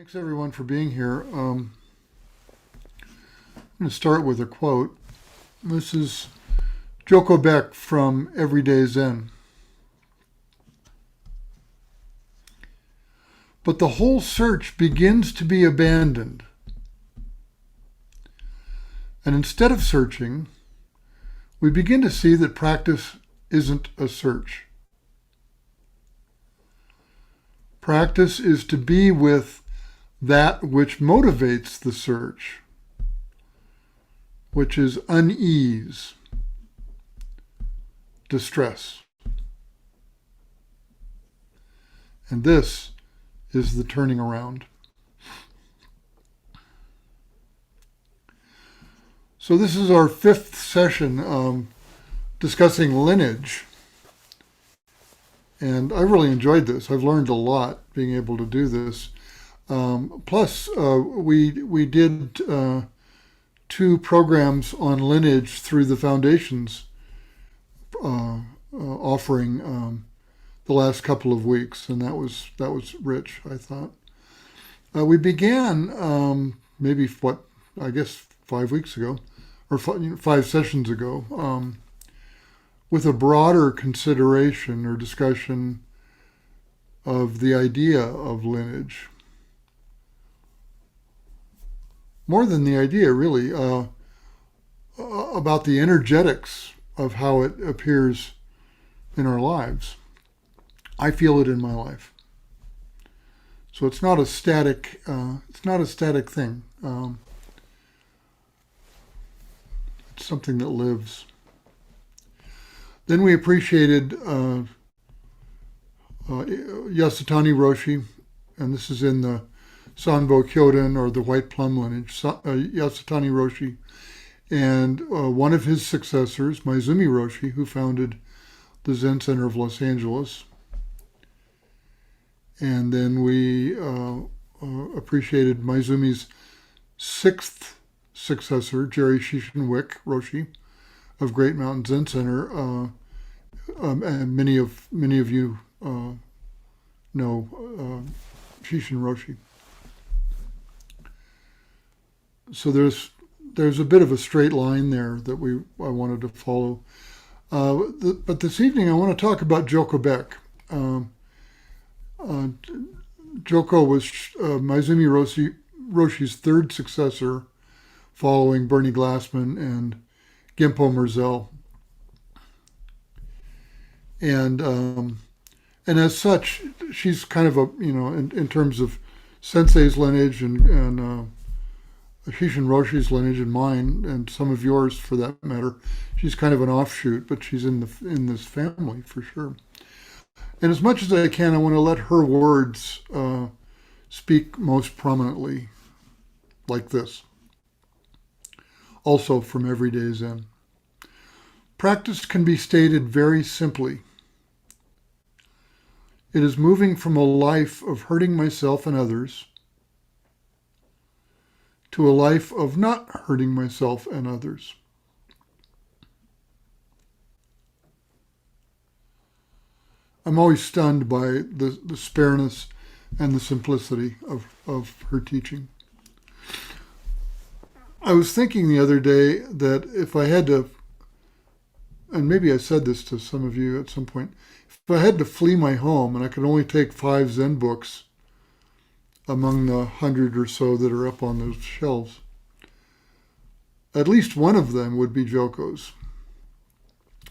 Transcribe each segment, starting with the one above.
Thanks everyone for being here. I'm going to start with a quote. This is Joko Beck from Everyday Zen. But the whole search begins to be abandoned. And instead of searching, we begin to see that practice isn't a search. Practice is to be with that which motivates the search, which is unease, distress. And this is the turning around. So this is our fifth session discussing lineage. And I really enjoyed this. I've learned a lot being able to do this. Plus, we did two programs on lineage through the Foundation's offering the last couple of weeks, and that was rich, I thought. We began maybe 5 weeks ago, or 5 sessions ago, with a broader consideration or discussion of the idea of lineage. More than the idea, really, about the energetics of how it appears in our lives. I feel it in my life. So it's not a static. It's not a static thing. It's something that lives. Then we appreciated Yasutani Roshi, and this is in the Sanbo Kyodan, or the White Plum lineage, Yasutani Roshi, and one of his successors, Maezumi Roshi, who founded the Zen Center of Los Angeles. And then we appreciated Maezumi's sixth successor, Jerry Shishin-Wick Roshi of Great Mountain Zen Center, and many of you know Shishin Roshi. So there's a bit of a straight line there that I wanted to follow. But this evening I want to talk about Joko Beck. Joko was Maezumi Roshi's third successor, following Bernie Glassman and Genpo Merzel. And as such, she's kind of in terms of Sensei's lineage and Shishin Roshi's lineage and mine, and some of yours for that matter, she's kind of an offshoot, but she's in this family for sure. And as much as I can, I want to let her words speak most prominently, like this. Also from Everyday Zen. Practice can be stated very simply. It is moving from a life of hurting myself and others to a life of not hurting myself and others. I'm always stunned by the spareness and the simplicity of her teaching. I was thinking the other day that if I had to, and maybe I said this to some of you at some point, if I had to flee my home and I could only take 5 Zen books among the 100 or so that are up on those shelves, at least one of them would be Joko's,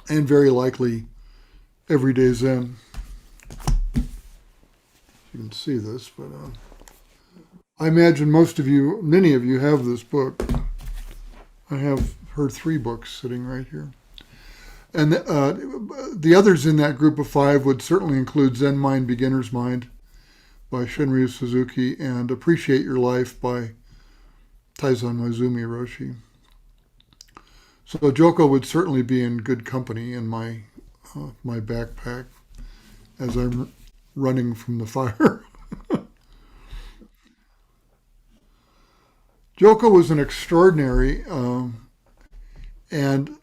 and very likely Everyday Zen. You can see this, but I imagine many of you have this book. I have her 3 books sitting right here. And the others in that group of 5 would certainly include Zen Mind, Beginner's Mind by Shunryu Suzuki, and Appreciate Your Life by Taizan Maezumi Roshi. So Joko would certainly be in good company in my backpack as I'm running from the fire. Joko was an extraordinary, and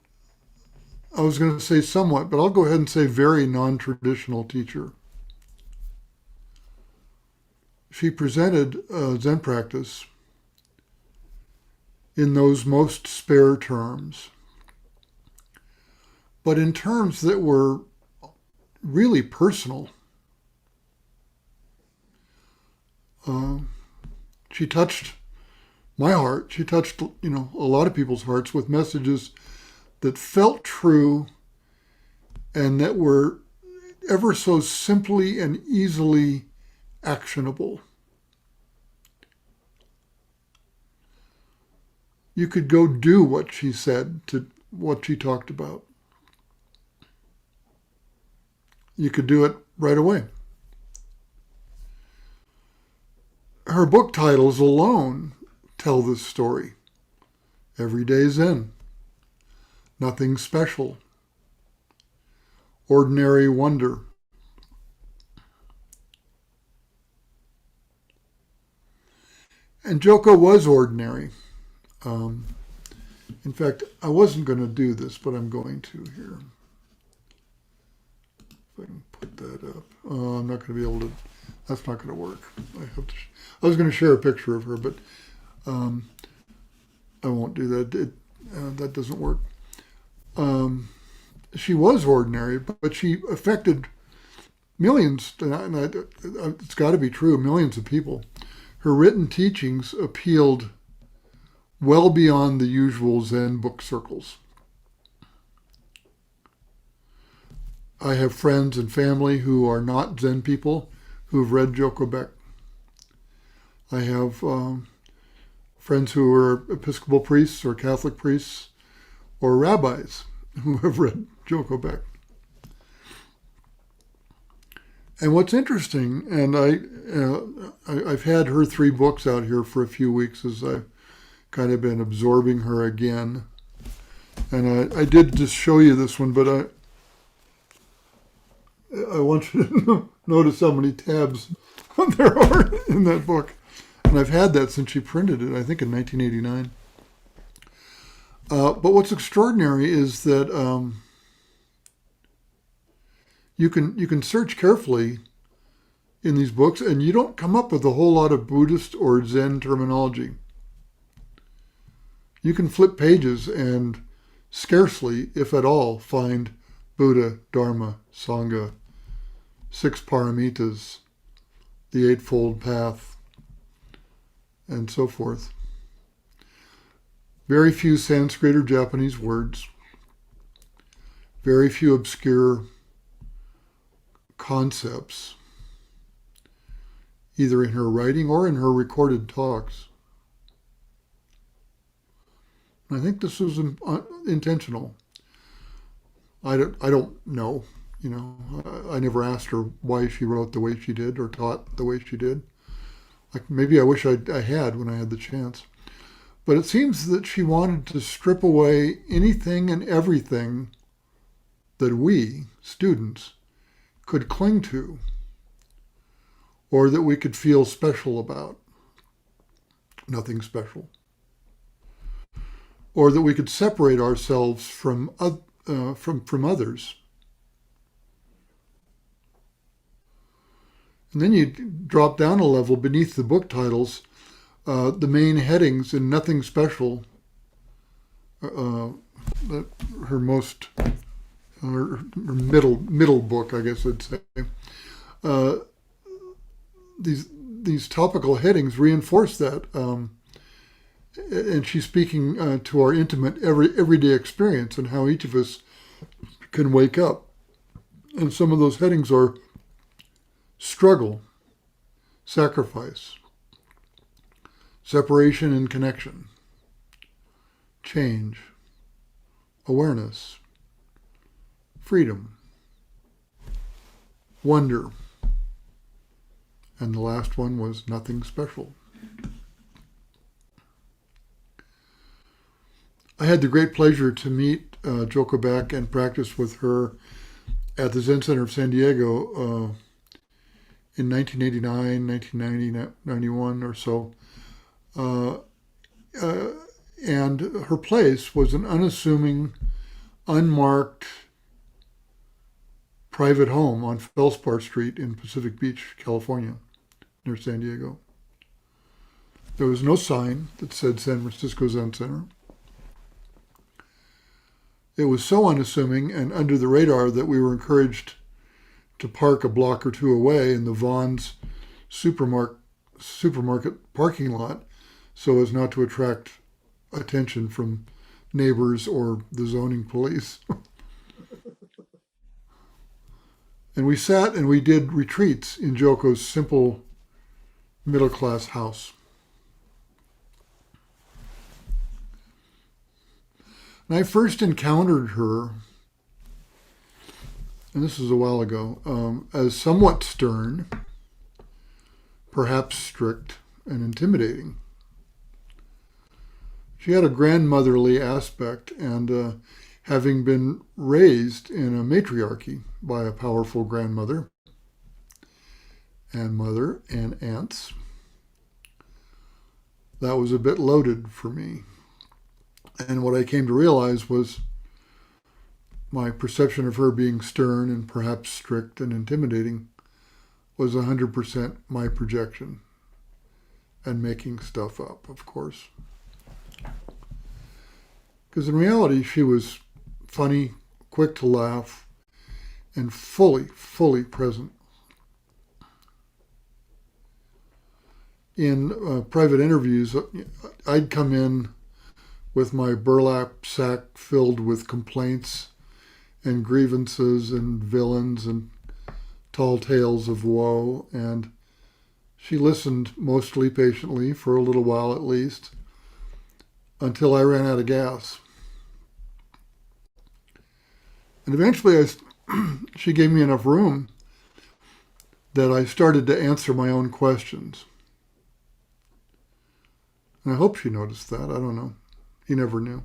I was going to say somewhat, but I'll go ahead and say very non-traditional teacher. she presented Zen practice in those most spare terms, but in terms that were really personal. She touched my heart. She touched, a lot of people's hearts with messages that felt true and that were ever so simply and easily actionable. You could go do what she said, to what she talked about. You could do it right away. Her book titles alone tell this story. Everyday Zen, Nothing Special, Ordinary Wonder. And Joko was ordinary. In fact, I wasn't going to do this, but I'm going to here. If I can put that up. I'm not going to be able to. That's not going to work. I was going to share a picture of her, but I won't do that. That doesn't work. She was ordinary, but she affected millions, and it's got to be true, millions of people. Her written teachings appealed well beyond the usual Zen book circles. I have friends and family who are not Zen people who've read Joko Beck. I have friends who are Episcopal priests or Catholic priests or rabbis who have read Joko Beck. And what's interesting, and I've had her 3 books out here for a few weeks as I've kind of been absorbing her again. And I did just show you this one, but I want you to notice how many tabs there are in that book. And I've had that since she printed it, I think in 1989. But what's extraordinary is that you can search carefully in these books and you don't come up with a whole lot of Buddhist or Zen terminology. You can flip pages and scarcely, if at all, find Buddha, Dharma, Sangha, 6 paramitas, the Eightfold Path, and so forth. Very few Sanskrit or Japanese words. Very few obscure concepts, either in her writing or in her recorded talks. I think this was intentional. I don't know. I never asked her why she wrote the way she did or taught the way she did. Maybe I wish I had when I had the chance. But it seems that she wanted to strip away anything and everything that we, students, could cling to or that we could feel special about. Nothing special. Or that we could separate ourselves from others. And then you drop down a level beneath the book titles, the main headings in Nothing Special, her middle book, I guess I'd say. These topical headings reinforce that. And she's speaking to our intimate everyday experience and how each of us can wake up. And some of those headings are struggle, sacrifice, separation and connection, change, awareness, freedom, wonder. And the last one was Nothing Special. I had the great pleasure to meet Joko Beck and practice with her at the Zen Center of San Diego in 1989, 1991 or so. And her place was an unassuming, unmarked private home on Felspar Street in Pacific Beach, California. near San Diego. There was no sign that said San Francisco Zen Center. It was so unassuming and under the radar that we were encouraged to park a block or two away in the Vaughn's supermarket parking lot so as not to attract attention from neighbors or the zoning police. And we sat and we did retreats in Joko's simple middle-class house. And I first encountered her, and this was a while ago, as somewhat stern, perhaps strict, and intimidating. She had a grandmotherly aspect, and having been raised in a matriarchy by a powerful grandmother and mother and aunts, that was a bit loaded for me. And what I came to realize was my perception of her being stern and perhaps strict and intimidating was 100% my projection and making stuff up, of course. Because in reality, she was funny, quick to laugh, and fully present. In private interviews, I'd come in with my burlap sack filled with complaints and grievances and villains and tall tales of woe, and she listened mostly patiently for a little while at least, until I ran out of gas. And eventually she gave me enough room that I started to answer my own questions. And I hope she noticed that. I don't know. He never knew.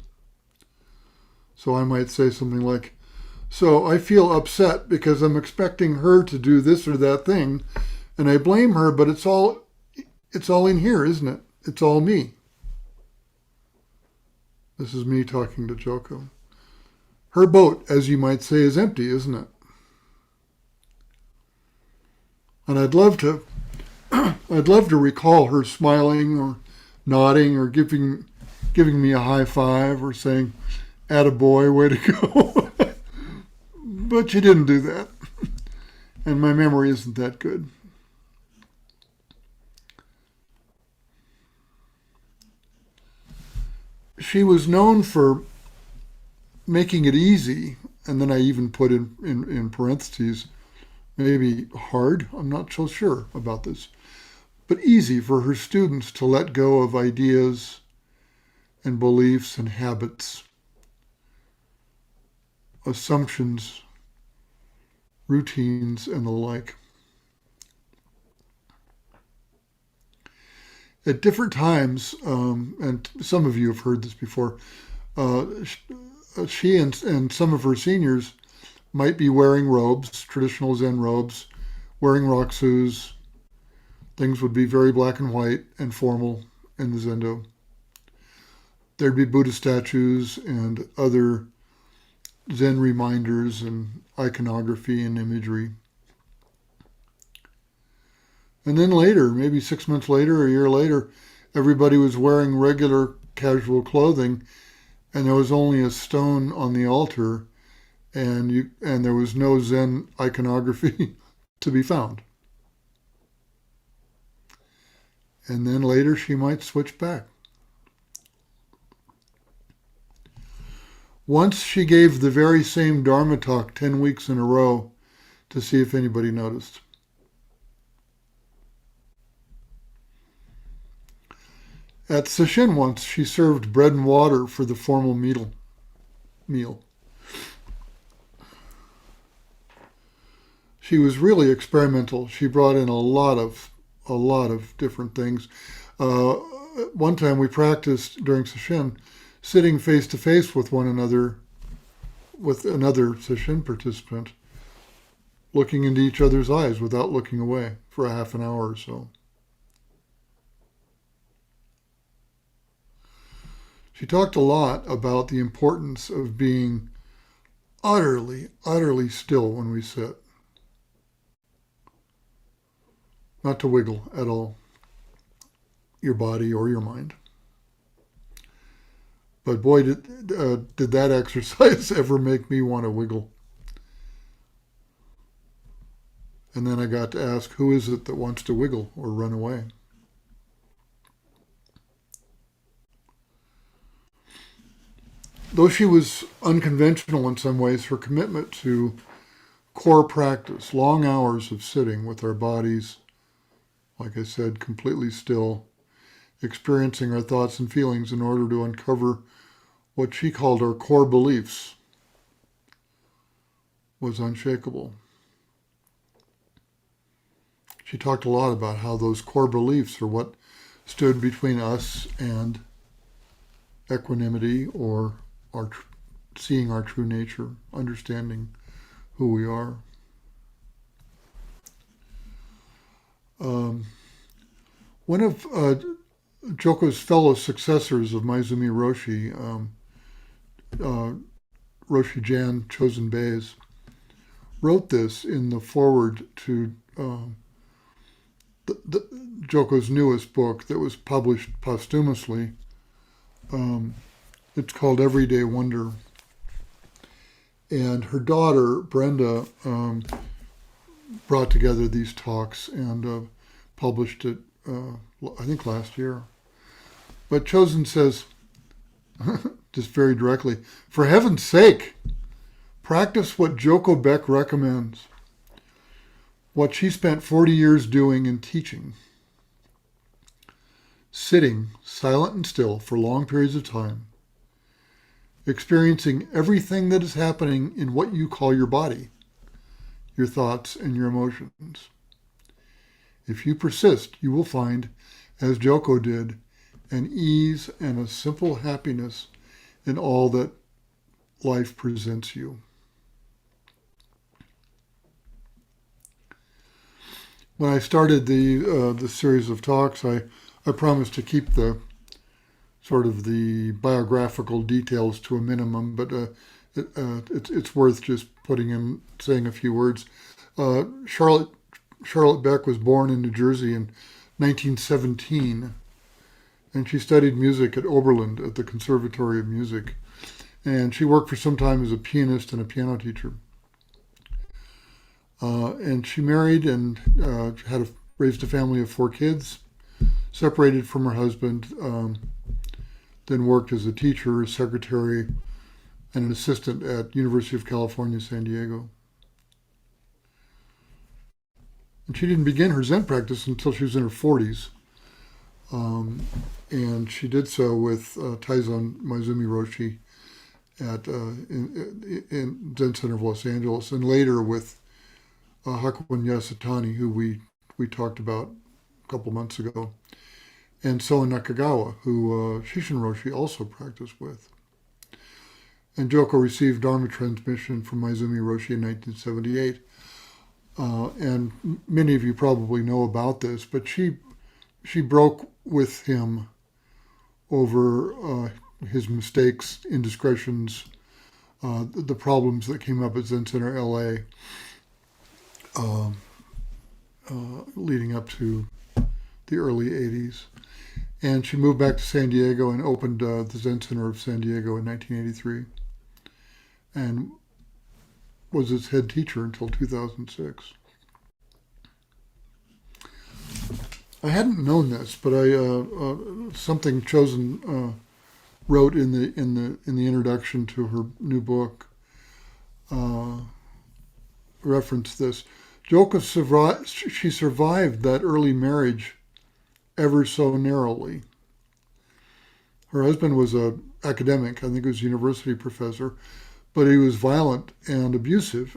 So I might say something like, so I feel upset because I'm expecting her to do this or that thing, and I blame her, but it's all in here, isn't it? It's all me. This is me talking to Joko. Her boat, as you might say, is empty, isn't it? And I'd love to recall her smiling or nodding or giving me a high five or saying, "Attaboy, way to go." But she didn't do that. And my memory isn't that good. She was known for making it easy, and then I even put in parentheses, maybe hard, I'm not so sure about this, but easy for her students to let go of ideas and beliefs and habits, assumptions, routines, and the like. At different times, and some of you have heard this before, she and some of her seniors might be wearing robes, traditional Zen robes, wearing rakusus. Things would be very black and white and formal in the Zendo. There'd be Buddha statues and other Zen reminders and iconography and imagery. And then later, maybe 6 months later, or a year later, everybody was wearing regular casual clothing, and there was only a stone on the altar, and there was no Zen iconography to be found. And then later she might switch back. Once she gave the very same Dharma talk 10 weeks in a row to see if anybody noticed. At Sesshin once, she served bread and water for the formal meal. She was really experimental. She brought in a lot of different things. One time we practiced during Sesshin, sitting face to face with one another, with another Sesshin participant, looking into each other's eyes without looking away for a half an hour or so. She talked a lot about the importance of being utterly still when we sit. not to wiggle at all, your body or your mind. But boy, did that exercise ever make me want to wiggle. And then I got to ask, who is it that wants to wiggle or run away? Though she was unconventional in some ways, her commitment to core practice, long hours of sitting with our bodies, like I said, completely still, experiencing our thoughts and feelings in order to uncover what she called our core beliefs, was unshakable. She talked a lot about how those core beliefs are what stood between us and equanimity or seeing our true nature, understanding who we are. One of Joko's fellow successors of Maezumi Roshi, Roshi Jan Chosen Bays, wrote this in the foreword to Joko's newest book that was published posthumously. It's called Everyday Wonder. And her daughter, Brenda, brought together these talks and published it, I think last year. But Chosen says, just very directly, for heaven's sake, practice what Joko Beck recommends, what she spent 40 years doing and teaching. Sitting silent and still for long periods of time, experiencing everything that is happening in what you call your body, your thoughts and your emotions. If you persist, you will find, as Joko did, an ease and a simple happiness in all that life presents you. When I started the series of talks, I promised to keep the sort of the biographical details to a minimum, but it's worth just saying a few words. Charlotte Beck was born in New Jersey in 1917, and she studied music at Oberlin at the Conservatory of Music, and she worked for some time as a pianist and a piano teacher. And she married and raised a family of 4 kids, separated from her husband, then worked as a teacher, a secretary, and an assistant at University of California, San Diego. And she didn't begin her Zen practice until she was in her 40s. And she did so with Taizan Maezumi Roshi in Zen Center of Los Angeles, and later with Hakuin Yasutani, who we talked about a couple months ago, and Soen Nakagawa, who Shishin Roshi also practiced with. And Joko received Dharma transmission from Maezumi Roshi in 1978. And many of you probably know about this, but she broke with him over his mistakes, indiscretions, the problems that came up at Zen Center LA leading up to the early 80s. And she moved back to San Diego and opened the Zen Center of San Diego in 1983 and was its head teacher until 2006. I hadn't known this, but something Chosen wrote in the introduction to her new book referenced this. Joko survived that early marriage ever so narrowly. Her husband was an academic, I think he was a university professor, but he was violent and abusive,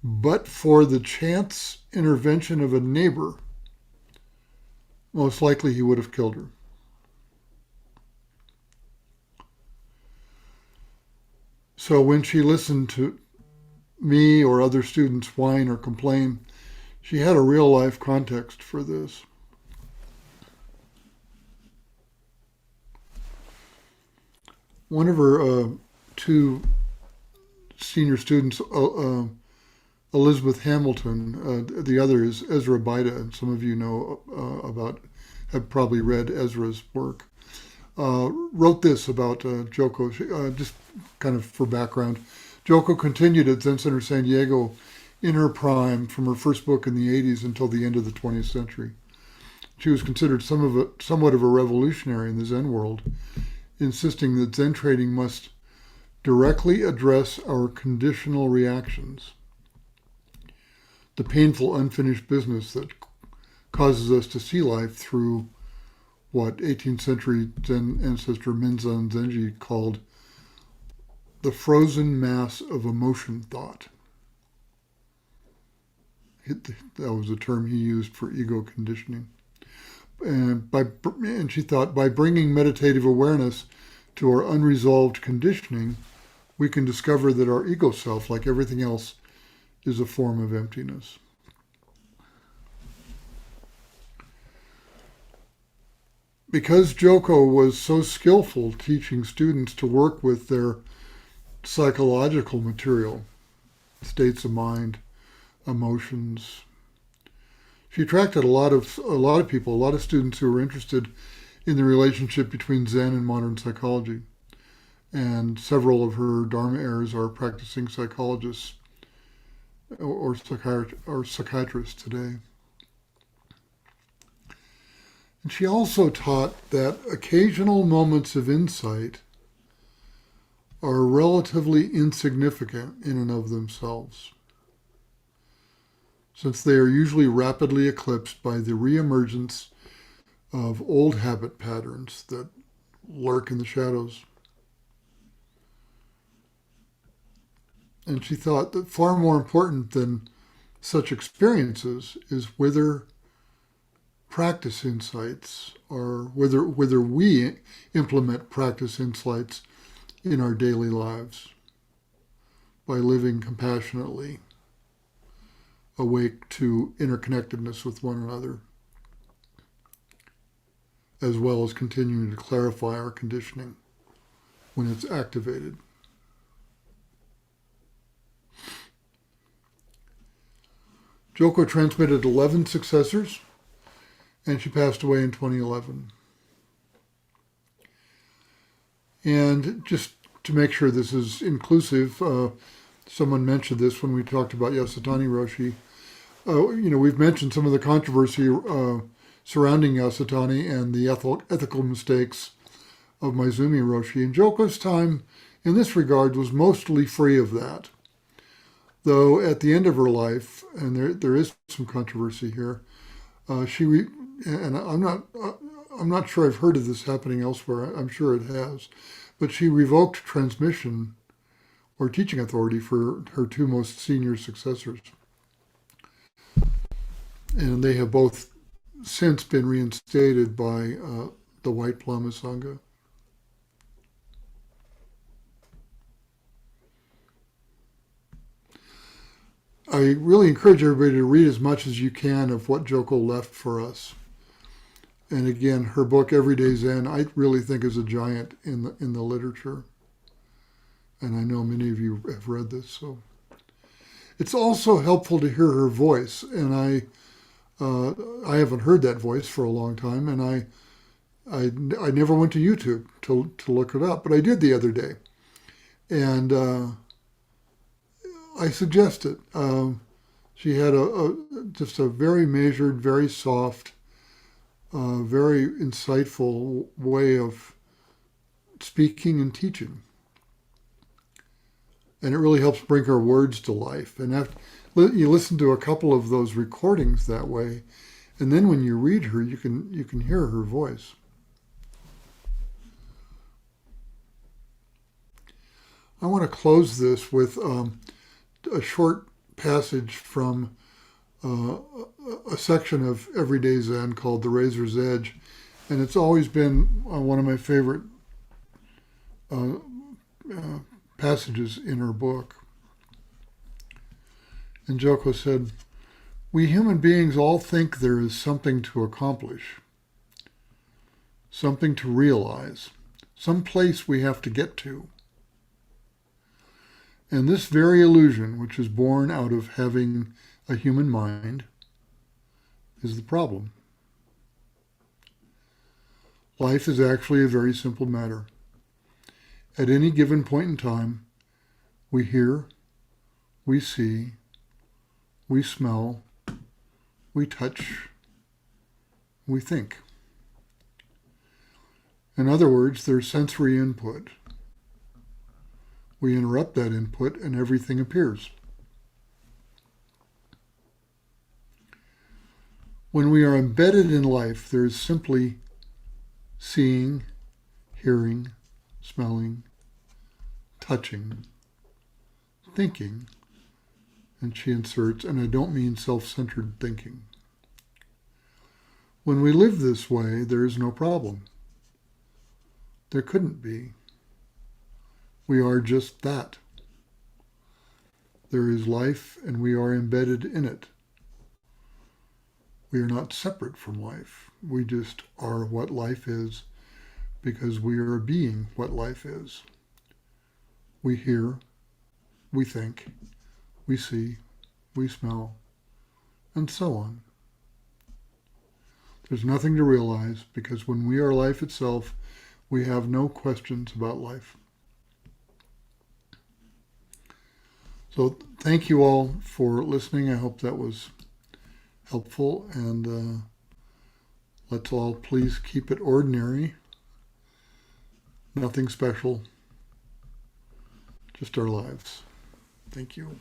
but for the chance intervention of a neighbor, most likely he would have killed her. So when she listened to me or other students whine or complain, she had a real life context for this. One of her 2 senior students, Elizabeth Hamilton, the other is Ezra Bida, and some of you know have probably read Ezra's work. Wrote this about Joko, just kind of for background. Joko continued at Zen Center San Diego in her prime from her first book in the 80s until the end of the 20th century. She was considered somewhat of a revolutionary in the Zen world, insisting that Zen training must directly address our conditional reactions, the painful unfinished business that causes us to see life through what 18th century Zen ancestor Minzan Zenji called the frozen mass of emotion thought. That was a term he used for ego conditioning. And she thought, by bringing meditative awareness to our unresolved conditioning, we can discover that our ego self, like everything else, is a form of emptiness. Because Joko was so skillful teaching students to work with their psychological material, states of mind, emotions, she attracted a lot of people, a lot of students who were interested in the relationship between Zen and modern psychology. And several of her Dharma heirs are practicing psychologists or psychiatrists today. And she also taught that occasional moments of insight are relatively insignificant in and of themselves, since they are usually rapidly eclipsed by the reemergence of old habit patterns that lurk in the shadows. And she thought that far more important than such experiences is whether practice insights, or whether we implement practice insights in our daily lives by living compassionately, awake to interconnectedness with one another, as well as continuing to clarify our conditioning when it's activated. Joko transmitted 11 successors, and she passed away in 2011. And just to make sure this is inclusive, someone mentioned this when we talked about Yasutani Roshi. We've mentioned some of the controversy surrounding Yasutani and the ethical mistakes of Maezumi Roshi. And Joko's time in this regard was mostly free of that. Though at the end of her life, and there is some controversy here, and I'm not sure I've heard of this happening elsewhere. I'm sure it has, but she revoked transmission or teaching authority for her two most senior successors, and they have both since been reinstated by the White Plama Sangha. I really encourage everybody to read as much as you can of what Joko left for us. And again, her book, Everyday Zen, I really think is a giant in the literature. And I know many of you have read this. So it's also helpful to hear her voice. And I haven't heard that voice for a long time. And I never went to YouTube to look it up, but I did the other day. And I suggest it. She had just a very measured, very soft, very insightful way of speaking and teaching. And it really helps bring her words to life. And after you listen to a couple of those recordings that way, and then when you read her, you can hear her voice. I want to close this with a short passage from a section of Everyday Zen called The Razor's Edge. And it's always been one of my favorite passages in her book. And Joko said, "We human beings all think there is something to accomplish, something to realize, some place we have to get to. And this very illusion, which is born out of having a human mind, is the problem. Life is actually a very simple matter. At any given point in time, we hear, we see, we smell, we touch, we think. In other words, there's sensory input. We interrupt that input and everything appears. When we are embedded in life, there is simply seeing, hearing, smelling, touching, thinking, and she inserts, and I don't mean self-centered thinking. When we live this way, there is no problem. There couldn't be. We are just that. There is life, and we are embedded in it. We are not separate from life. We just are what life is because we are being what life is. We hear, we think, we see, we smell, and so on. There's nothing to realize because when we are life itself, we have no questions about life. So thank you all for listening. I hope that was helpful, and let's all please keep it ordinary. Nothing special, just our lives. Thank you.